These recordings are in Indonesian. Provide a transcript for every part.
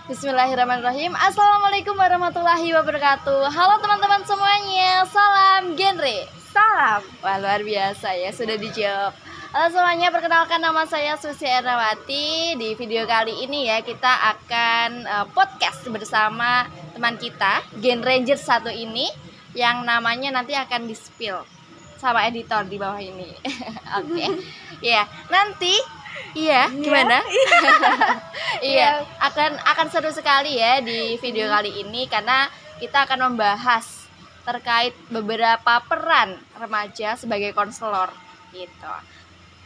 Bismillahirrahmanirrahim. Assalamualaikum warahmatullahi wabarakatuh. Halo teman-teman semuanya, salam genre. Salam. Wah, luar biasa ya, sudah dijawab. Halo semuanya, perkenalkan nama saya Susi Ernawati. Di video kali ini ya, kita akan podcast bersama teman kita, Gen Ranger 1 ini, yang namanya nanti akan di-spill sama editor di bawah ini. Oke. Ya, nanti gimana? Iya, akan seru sekali ya di video kali ini karena kita akan membahas terkait beberapa peran remaja sebagai konselor gitu.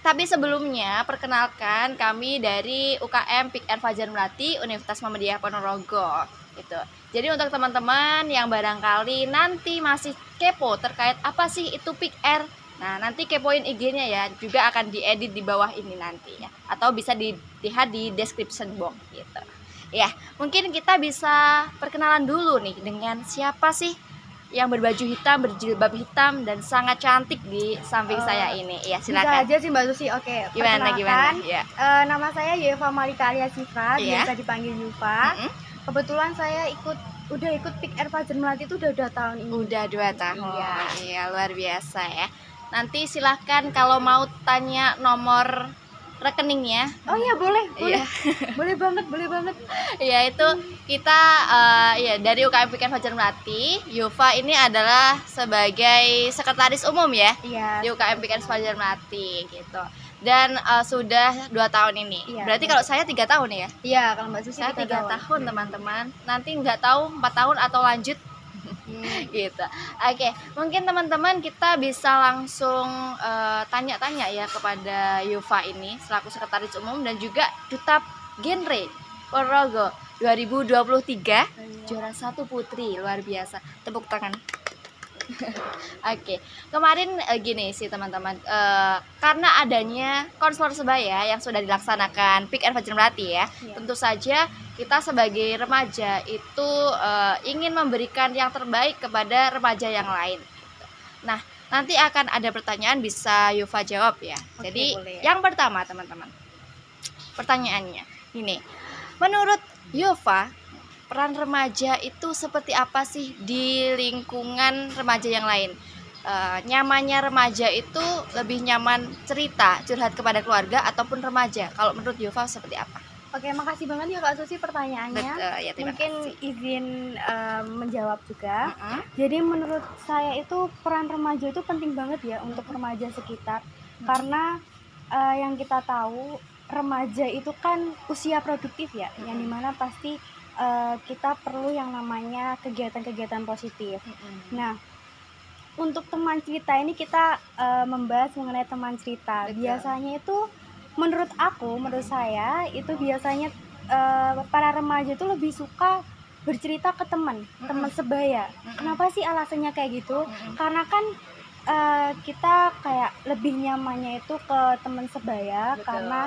Tapi sebelumnya perkenalkan kami dari UKM Pick and Fajar Melati Universitas Muhammadiyah Ponorogo gitu. Jadi untuk teman-teman yang barangkali nanti masih kepo terkait apa sih itu Pick R, nah nanti kepoin IG-nya ya, juga akan diedit di bawah ini nanti ya, atau bisa dilihat di description box gitu. Ya, mungkin kita bisa perkenalan dulu nih dengan siapa sih yang berbaju hitam, berjilbab hitam dan sangat cantik di samping saya ini. Ya, silakan. Bisa aja sih Mbak Susi. Oke, Gimana? Ya. Nama saya Yufa Malika alias Sifra, biasa dipanggil Yufa. Kebetulan saya udah ikut Pick R Fajar Melati itu udah 2 tahun ini. Udah 2 tahun. Iya. Iya, luar biasa ya. Nanti silahkan kalau mau tanya nomor rekeningnya. Oh iya, boleh. Iya. boleh banget. Ya, itu kita dari UKM Pick and Fajar Melati. Yufa ini adalah sebagai sekretaris umum ya. Iya. Di UKM Pick and Fajar Melati gitu. Dan sudah 2 tahun ini. Iya. Berarti kalau saya 3 tahun ya. Iya, kalau Mbak Susi Saya 3 tahun teman-teman. Nanti nggak tahu 4 tahun atau lanjut gitu. Oke, mungkin teman-teman kita bisa langsung tanya-tanya ya kepada Yufa ini selaku sekretaris umum dan juga duta genre Ponorogo 2023 juara 1 putri, luar biasa. Tepuk tangan. Oke, kemarin gini sih teman-teman, karena adanya konselor sebaya yang sudah dilaksanakan Pick and Fajar Melati ya, tentu saja kita sebagai remaja itu ingin memberikan yang terbaik kepada remaja yang lain. Nah, nanti akan ada pertanyaan, bisa Yufa jawab ya. Oke, jadi boleh. Yang pertama teman-teman, pertanyaannya ini, menurut Yufa, peran remaja itu seperti apa sih di lingkungan remaja yang lain? Nyamannya remaja itu lebih nyaman cerita, curhat kepada keluarga ataupun remaja? Kalau menurut Yufa seperti apa? Oke, makasih banget ya Kak Susi pertanyaannya. Betul, ya, terima Mungkin kasih. izin menjawab juga. Jadi menurut saya itu peran remaja itu penting banget ya untuk remaja sekitar. Karena yang kita tahu remaja itu kan usia produktif ya, yang dimana pasti kita perlu yang namanya kegiatan-kegiatan positif. Nah, untuk teman cerita ini kita membahas mengenai teman cerita. Betul. Biasanya itu menurut saya itu biasanya para remaja itu lebih suka bercerita ke teman sebaya. Kenapa sih alasannya kayak gitu? Karena kan kita kayak lebih nyamannya itu ke teman sebaya. Betul. Karena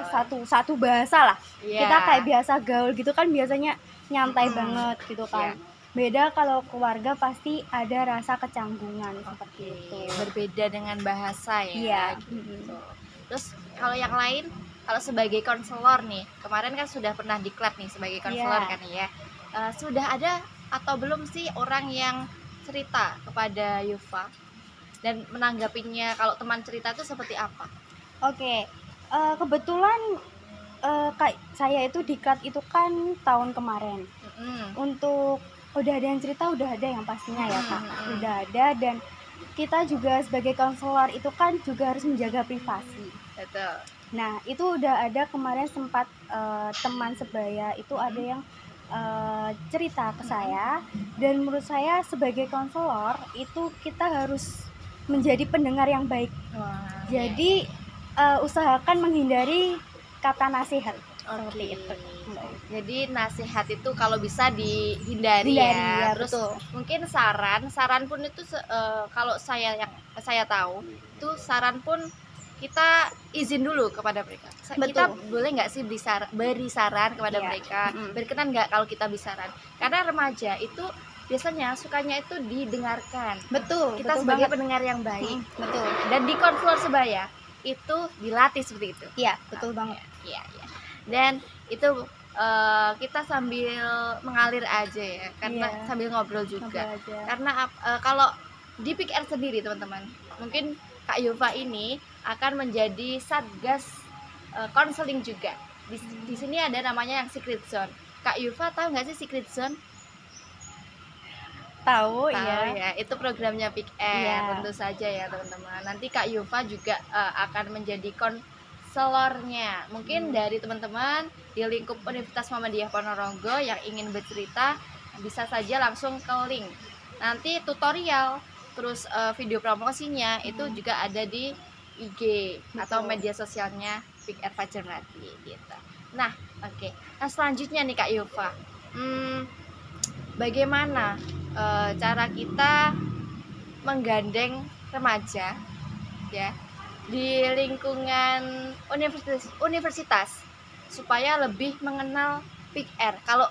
satu bahasa lah. Yeah. Kita kayak biasa gaul gitu kan, biasanya nyantai banget gitu kan. Yeah. Beda kalau keluarga pasti ada rasa kecanggungan seperti itu. Berbeda dengan bahasa ya. Iya. Gitu. Terus kalau yang lain, kalau sebagai konselor nih, kemarin kan sudah pernah diklat nih sebagai konselor kan ya. Sudah ada atau belum sih orang yang cerita kepada Yufa dan menanggapinya kalau teman cerita itu seperti apa? Oke, kebetulan saya itu diklat itu kan tahun kemarin. Untuk udah ada yang cerita, udah ada yang pastinya ya Kak. Udah ada, dan kita juga sebagai konselor itu kan juga harus menjaga privasi. Betul. Nah, itu udah ada kemarin sempat teman sebaya itu ada yang cerita ke saya, dan menurut saya sebagai konselor itu kita harus menjadi pendengar yang baik. Wah, jadi usahakan menghindari kata nasihat. Seperti itu. Jadi nasihat itu kalau bisa dihindari Ya, Terus betul. mungkin saran pun itu kalau saya tahu itu saran pun kita izin dulu kepada mereka. Kita boleh nggak sih beri saran kepada mereka? Berkenan nggak kalau kita beri saran? Karena remaja itu biasanya sukanya itu didengarkan. Betul. Kita betul sebagai banget. pendengar yang baik. Betul. Dan di konselor sebaya itu dilatih seperti itu. Iya, betul banget. Iya. Dan itu kita sambil mengalir aja ya, karena Iya. sambil ngobrol juga. Ngobrol aja. Karena kalau di Pick R sendiri teman-teman, mungkin Kak Yufa ini akan menjadi satgas konseling juga. Di sini ada namanya yang Secret Zone. Kak Yufa tahu nggak sih Secret Zone? Tahu Tahu ya. ya, itu programnya Pick R. Iya. Tentu saja ya teman-teman. Nanti Kak Yufa juga akan menjadi konselornya. Mungkin dari teman-teman di lingkup Universitas Muhammadiyah Ponorogo yang ingin bercerita, bisa saja langsung ke link. Nanti tutorial, terus video promosinya itu juga ada di IG atau Betul. media sosialnya Pick R Fajrmati gitu. Nah, oke. Nah, selanjutnya nih Kak Yufa. Bagaimana cara kita menggandeng remaja ya di lingkungan universitas supaya lebih mengenal Pick R. Kalau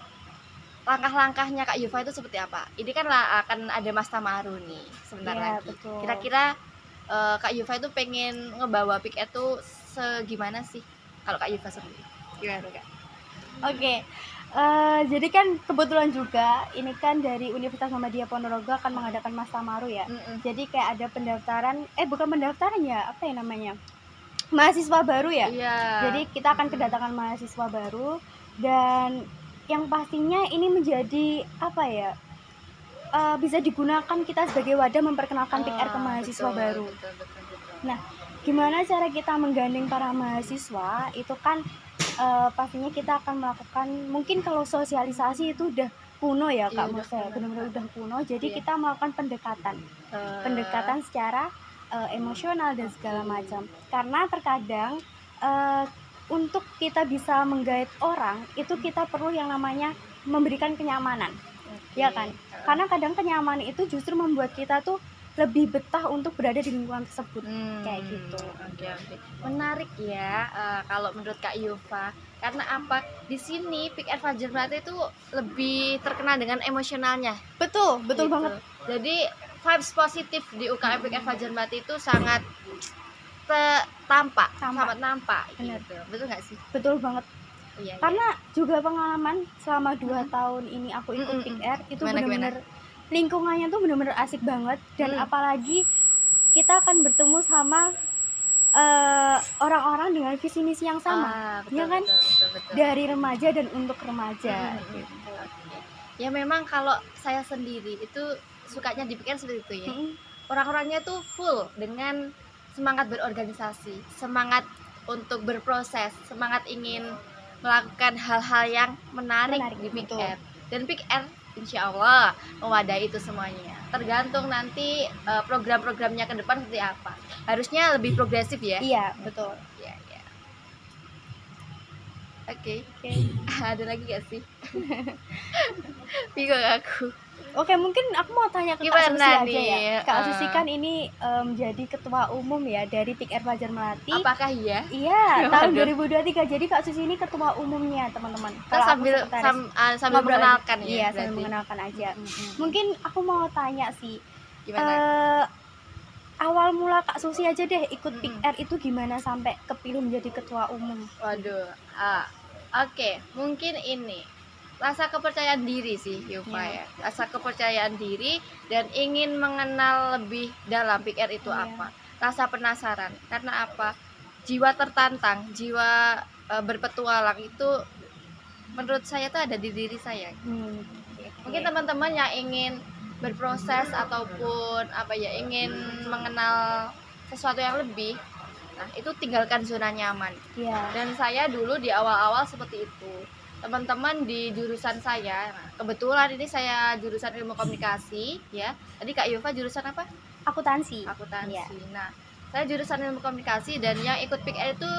langkah-langkahnya Kak Yufa itu seperti apa? Ini kan akan ada Mas Tamaru nih sebentar Iya, lagi. betul. Kira-kira Kak Yufa itu pengen ngebawa Pick R itu segimana sih? Kalau Kak Yufa sendiri gimana Kak? Oke. Jadi kan kebetulan juga ini kan dari Universitas Muhammadiyah Ponorogo akan mengadakan Mas Tamaru ya. Jadi kayak ada pendaftaran, bukan pendaftaran ya, apa ya namanya? Mahasiswa baru ya. Iya. Jadi kita akan kedatangan mahasiswa baru, dan yang pastinya ini menjadi apa ya? Bisa digunakan kita sebagai wadah memperkenalkan Pick R ke mahasiswa baru. Betul. Nah, gimana cara kita menggandeng para mahasiswa? Itu kan pastinya kita akan melakukan, mungkin kalau sosialisasi itu udah kuno ya Kak, menurut saya benar-benar udah kuno. Jadi kita melakukan pendekatan secara emosional dan segala macam. Karena terkadang untuk kita bisa menggait orang itu kita perlu yang namanya memberikan kenyamanan, ya kan? Karena kadang kenyamanan itu justru membuat kita tuh lebih betah untuk berada di lingkungan tersebut, kayak gitu. Oke. Menarik ya kalau menurut Kak Yufa. Karena apa? Di sini Pick R Fajrmati itu lebih terkenal dengan emosionalnya. Betul Gitu. banget. Jadi vibes positif di UKM Pick R Fajrmati itu sangat tampak. Bener. Gitu. Betul nggak sih? Betul banget. Iya. Karena juga pengalaman selama 2 tahun ini aku ikut Pick R itu benar-benar lingkungannya tuh benar-benar asik banget, dan apalagi kita akan bertemu sama orang-orang dengan visi misi yang sama, ya kan? Betul. Dari remaja dan untuk remaja. Gitu. Ya memang kalau saya sendiri itu sukanya dipikir seperti itu ya. Orang-orangnya tuh full dengan semangat berorganisasi, semangat untuk berproses, semangat ingin melakukan hal-hal yang menarik di Pick R. Dan Pick R insya Allah mewadahi itu semuanya. Tergantung nanti program-programnya ke depan seperti apa. Harusnya lebih progresif ya. Iya, betul. Iya. Oke. Ada lagi gak sih? Bingung aku. Oke, mungkin aku mau tanya ke Kak Susi aja ya. Kak Susi kan ini menjadi ketua umum ya dari Pick R Fajrmati. Apakah iya? Iya, tahun 2023. Jadi Kak Susi ini ketua umumnya, teman-teman. Kita sambil mengenalkan ya. Iya, sambil mengenalkan aja. Mungkin aku mau tanya sih. Gimana? Awal mula Kak Susi aja deh ikut Pick R itu gimana sampai kepilih menjadi ketua umum? Waduh. Oke, mungkin ini rasa kepercayaan diri sih Yufa ya. Rasa kepercayaan diri dan ingin mengenal lebih dalam Pick R itu apa. Rasa penasaran. Karena apa? Jiwa tertantang, jiwa berpetualang itu menurut saya tuh ada di diri saya. Mungkin teman-teman yang ingin berproses ataupun ingin mengenal sesuatu yang lebih, nah itu tinggalkan zona nyaman. Dan saya dulu di awal-awal seperti itu. Teman-teman di jurusan saya, kebetulan ini saya jurusan ilmu komunikasi ya. Tadi Kak Yufa jurusan apa? Akuntansi. Ya. Nah, saya jurusan ilmu komunikasi dan yang ikut Pick R itu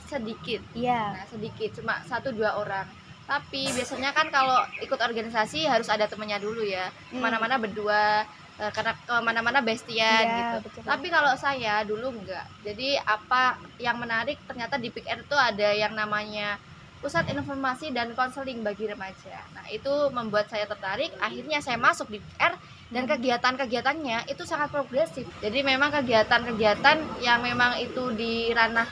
sedikit. Nah, sedikit, cuma 1-2 orang. Tapi biasanya kan kalau ikut organisasi harus ada temannya dulu ya. Kemana-mana berdua, karena kemana-mana bestian gitu. Betul. Tapi kalau saya dulu enggak. Jadi apa yang menarik ternyata di Pick R itu ada yang namanya Pusat Informasi dan Konseling bagi Remaja. Nah, itu membuat saya tertarik. Akhirnya saya masuk di Pick R dan kegiatan-kegiatannya itu sangat progresif. Jadi memang kegiatan-kegiatan yang memang itu di ranah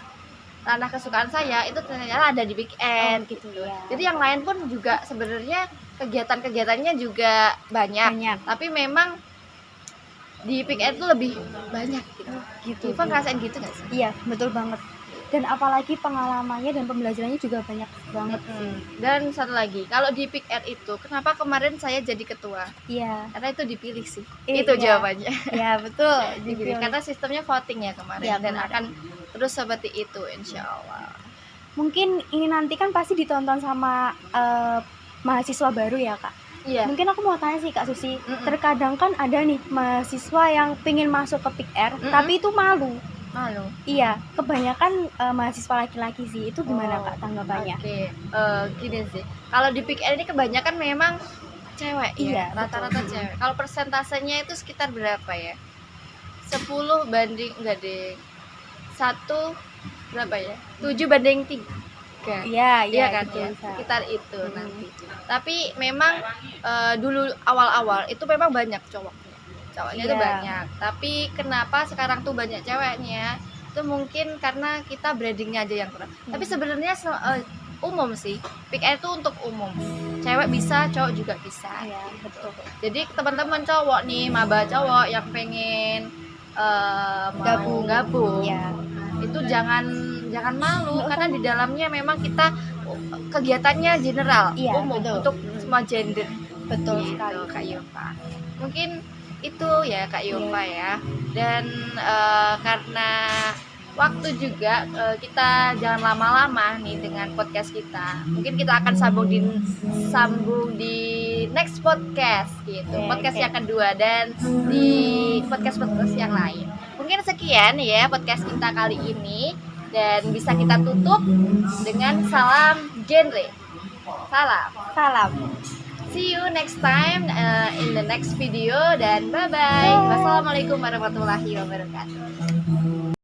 ranah kesukaan saya itu ternyata ada di Big End gitu ya. Jadi yang lain pun juga sebenarnya kegiatan-kegiatannya juga banyak. Tapi memang di Big End tuh lebih banyak gitu. Iva ngerasain gitu nggak sih? Iya, betul banget. Dan apalagi pengalamannya dan pembelajarannya juga banyak banget sih. Dan satu lagi, kalau di Big Air itu kenapa kemarin saya jadi ketua? Iya. Karena itu dipilih sih. Itu jawabannya. Iya, betul. Dipilih. Karena sistemnya voting ya kemarin Ya, dan akan terus seperti itu insya Allah. Mungkin ini nanti kan pasti ditonton sama mahasiswa baru ya Kak. Iya. Mungkin aku mau tanya sih Kak Susi, terkadang kan ada nih mahasiswa yang pengen masuk ke Big Air tapi itu malu. Iya, kebanyakan mahasiswa laki-laki sih. Itu gimana Kak tanggapannya? Oke, gini sih. Kalau di Big Air ini kebanyakan memang cewek ya, rata-rata cewek. Kalau persentasenya itu sekitar berapa ya? 10 banding enggak deh. 1 berapa ya? 7 banding 3. Iya kan ya, sekitar itu nanti. Tapi memang dulu awal-awal itu memang banyak cowoknya itu banyak. Tapi kenapa sekarang tuh banyak ceweknya? Itu mungkin karena kita brandingnya aja yang kurang. Tapi sebenarnya umum sih. Big Air itu untuk umum. Cewek bisa, cowok juga bisa. Iya, betul. Jadi teman-teman cowok nih, maba cowok yang pengen gabung. Ya. Itu jangan malu karena di dalamnya memang kita kegiatannya general, umum untuk semua gender. Betul sekali Kak Yova. Mungkin itu ya Kak Yova ya. Dan karena waktu juga kita jangan lama-lama nih dengan podcast kita. Mungkin kita akan sambung di next podcast gitu. Podcast yang kedua dan di podcast yang lain. Mungkin sekian ya podcast kita kali ini dan bisa kita tutup dengan salam genre. Salam. See you next time in the next video dan bye bye. Wassalamualaikum warahmatullahi wabarakatuh.